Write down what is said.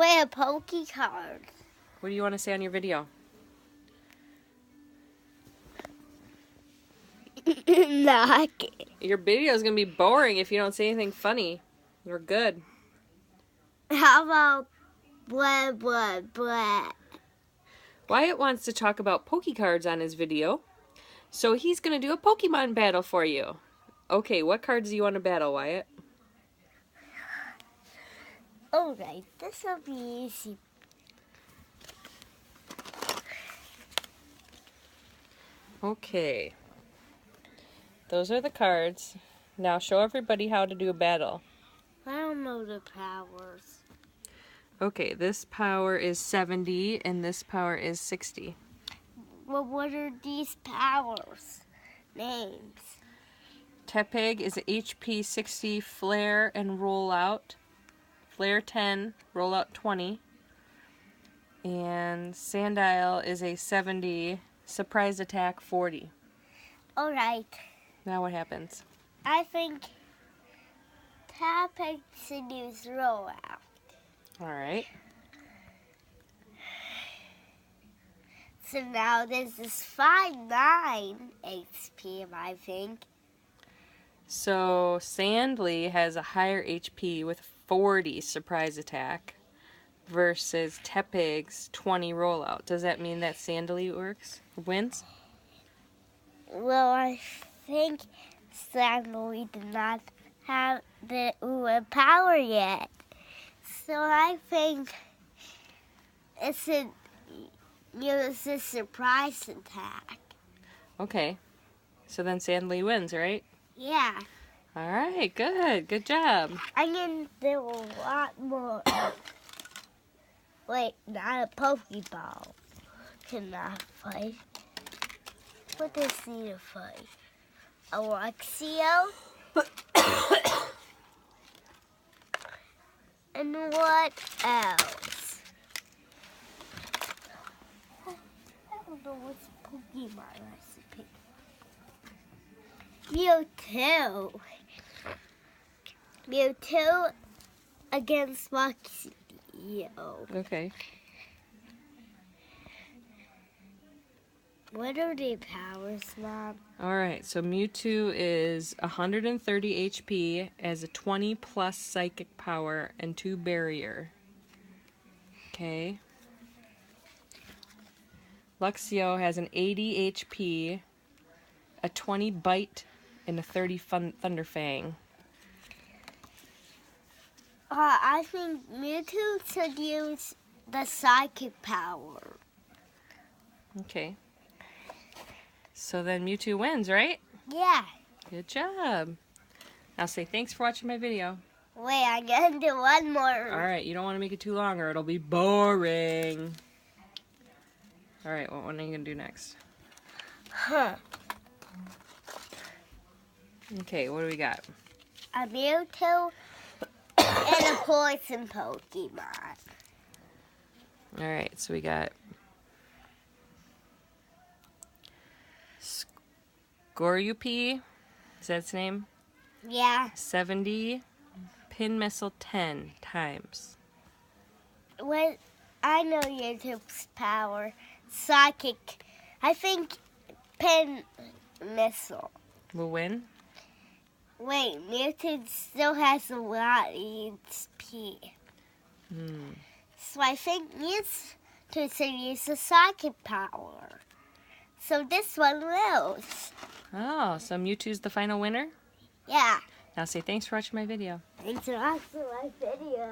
play a Pokécard. What do you want to say on your video? Nah, Your video is going to be boring if you don't say anything funny. You're good. how about blah, blah, blah? Wyatt wants to talk about Pokécards on his video, so he's going to do a Pokemon battle for you. Okay, what cards do you want to battle, Wyatt? Alright, this will be easy. Okay. Those are the cards. Now show everybody how to do a battle. I don't know the powers. Okay, this power is 70 and this power is 60. Well, what are these powers? Names. Tepig is a HP 60, Flare and Roll Out. Flare 10, Roll Out 20. And Sandile is a 70, Surprise Attack 40. Alright, Now what happens? I think Tepig should use rollout. Alright. So now this is 5-9 HP, I think. So Sandly has a higher HP with 40 Surprise Attack versus Tepig's 20 Rollout. Does that mean that Sandly wins? Well, I think Sandly did not have the power yet. So I think it should use a surprise attack. Okay. So then Sandly wins, right? Yeah. Alright, good. Good job. I'm going to do a lot more. Wait, not a Pokeball. Cannot fight. What does he to fight? A Luxio? And what else? I don't know what's Pokemon recipe. Mewtwo. Mewtwo against Luxio. Okay. What are the powers, Mom? Alright, so Mewtwo is 130 HP, has a 20 plus psychic power and 2 barrier. Okay. Luxio has an 80 HP, a 20 bite, and a 30 Thunder Fang. I think Mewtwo should use the psychic power. Okay. So then Mewtwo wins, right? Yeah. Good job. Now say thanks for watching my video. Wait, I'm gonna do one more. Alright, you don't want to make it too long or it'll be boring. Alright, what one are you going to do next? Huh. Okay, what do we got? A Mewtwo and a poison Pokemon. Alright, so we got Scorupi, is that its name? Yeah. 70, Pin Missile 10 times. What? I know YouTube's power. Psychic. I think Pin Missile. Will win? Wait, Mewtwo still has a lot of HP. So I think Mewtwo should use the psychic power. So this one loses. Oh, so Mewtwo's the final winner? Yeah. Now say thanks for watching my video. Thanks for watching my video.